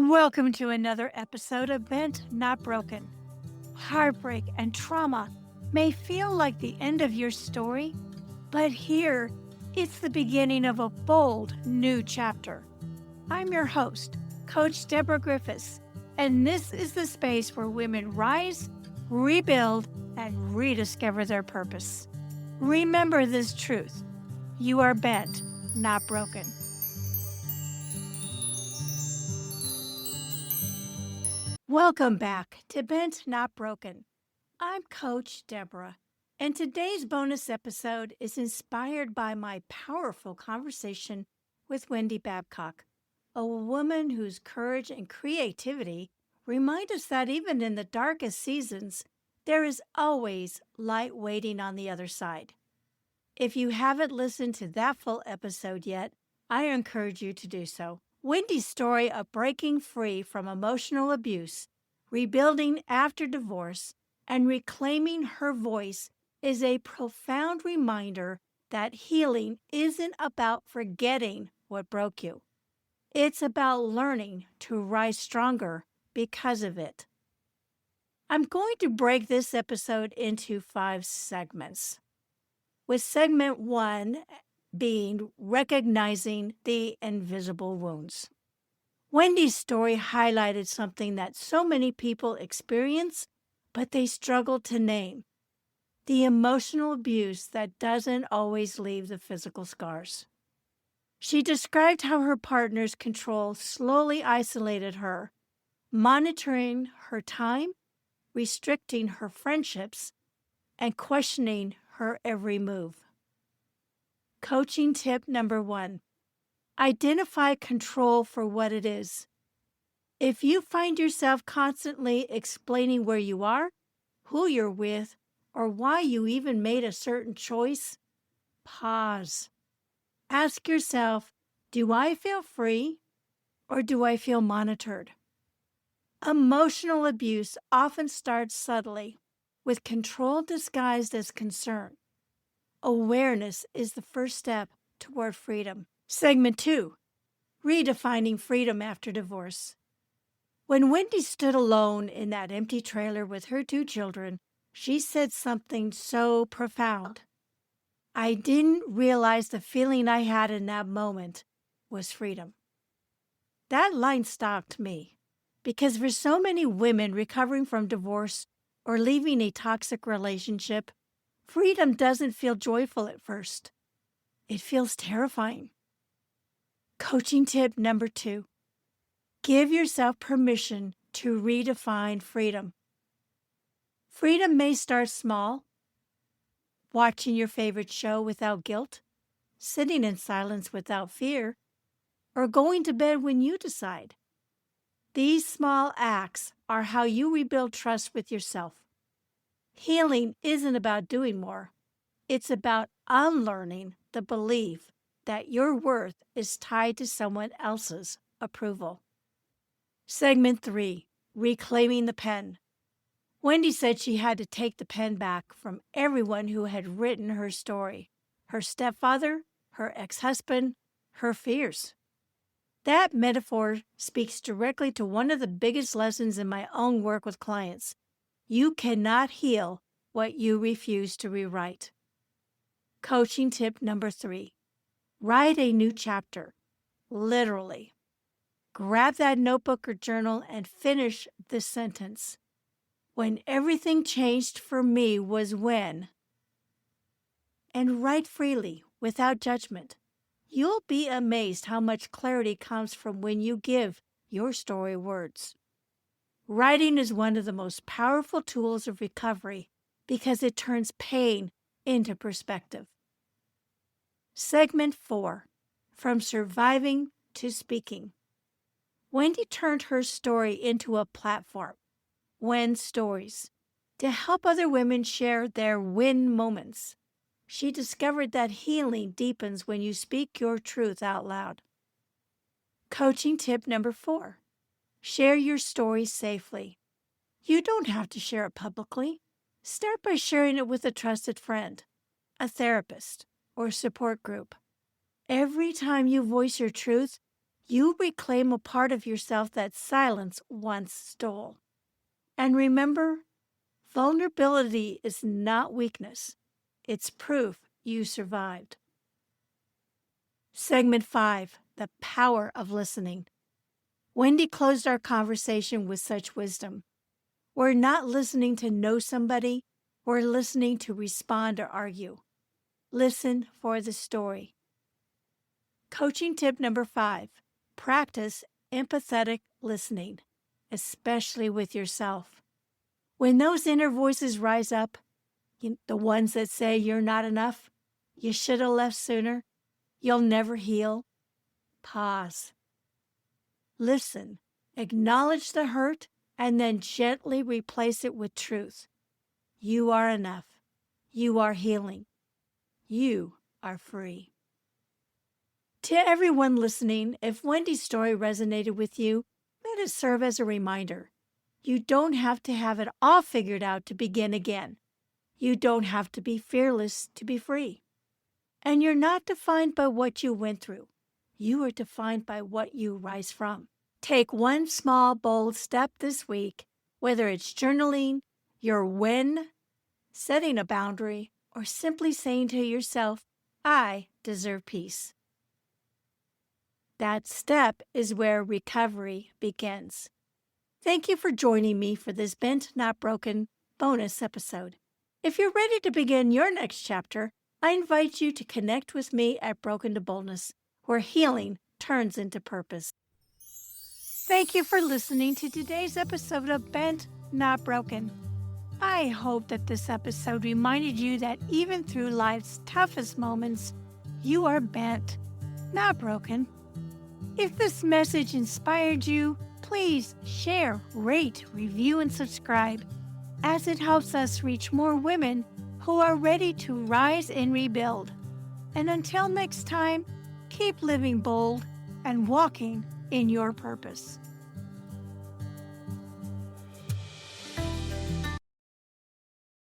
Welcome to another episode of Bent Not Broken. Heartbreak and trauma may feel like the end of your story, but here it's the beginning of a bold new chapter. I'm your host, Coach Deborah Griffiths, and this is the space where women rise, rebuild, and rediscover their purpose. Remember this truth: you are bent, not broken. Welcome back to Bent Not Broken. I'm Coach Deborah, and today's bonus episode is inspired by my powerful conversation with Wendy Babcock, a woman whose courage and creativity remind us that even in the darkest seasons, there is always light waiting on the other side. If you haven't listened to that full episode yet, I encourage you to do so. Wendy's story of breaking free from emotional abuse, rebuilding after divorce, and reclaiming her voice is a profound reminder that healing isn't about forgetting what broke you. It's about learning to rise stronger because of it. I'm going to break this episode into 5 segments, with segment 1 being recognizing the invisible wounds. Wendy's story highlighted something that so many people experience, but they struggle to name: the emotional abuse that doesn't always leave the physical scars. She described how her partner's control slowly isolated her, monitoring her time, restricting her friendships, and questioning her every move. Coaching tip number 1: identify control for what it is. If you find yourself constantly explaining where you are, who you're with, or why you even made a certain choice, pause. Ask yourself, do I feel free or do I feel monitored? Emotional abuse often starts subtly, with control disguised as concern. Awareness is the first step toward freedom. Segment 2: redefining freedom after divorce. When Wendy stood alone in that empty trailer with her 2 children, she said something so profound. I didn't realize the feeling I had in that moment was freedom. That line stalked me, because for so many women recovering from divorce or leaving a toxic relationship, freedom doesn't feel joyful at first. It feels terrifying. Coaching tip number 2: give yourself permission to redefine freedom. Freedom may start small: watching your favorite show without guilt, sitting in silence without fear, or going to bed when you decide. These small acts are how you rebuild trust with yourself. Healing isn't about doing more. It's about unlearning the belief that your worth is tied to someone else's approval. Segment 3: reclaiming the pen. Wendy said she had to take the pen back from everyone who had written her story: her stepfather, her ex-husband, her fears. That metaphor speaks directly to one of the biggest lessons in my own work with clients. You cannot heal what you refuse to rewrite. Coaching tip number 3: write a new chapter, literally. Grab that notebook or journal and finish this sentence: when everything changed for me was when. And write freely, without judgment. You'll be amazed how much clarity comes from when you give your story words. Writing is one of the most powerful tools of recovery because it turns pain into perspective. Segment 4: from surviving to speaking. Wendy turned her story into a platform, Win Stories, to help other women share their win moments. She discovered that healing deepens when you speak your truth out loud. Coaching tip number 4: share your story safely. You don't have to share it publicly. Start by sharing it with a trusted friend, a therapist, or support group. Every time you voice your truth, You reclaim a part of yourself that silence once stole. And remember, vulnerability is not weakness. It's proof you survived. Segment 5, The Power of Listening. Wendy closed our conversation with such wisdom. We're not listening to know somebody, we're listening to respond or argue. Listen for the story. Coaching tip number 5, practice empathetic listening, especially with yourself. When those inner voices rise up, the ones that say you're not enough, you should have left sooner, you'll never heal, pause. Listen, acknowledge the hurt, and then gently replace it with truth. You are enough. You are healing. You are free. To everyone listening, if Wendy's story resonated with you, let it serve as a reminder. You don't have to have it all figured out to begin again. You don't have to be fearless to be free. And you're not defined by what you went through. You are defined by what you rise from. Take one small, bold step this week, whether it's journaling, your win, setting a boundary, or simply saying to yourself, I deserve peace. That step is where recovery begins. Thank you for joining me for this Bent Not Broken bonus episode. If you're ready to begin your next chapter, I invite you to connect with me at Broken to Boldness, where healing turns into purpose. Thank you for listening to today's episode of Bent Not Broken. I hope that this episode reminded you that even through life's toughest moments, you are bent, not broken. If this message inspired you, please share, rate, review, and subscribe, as it helps us reach more women who are ready to rise and rebuild. And until next time, keep living bold and walking in your purpose.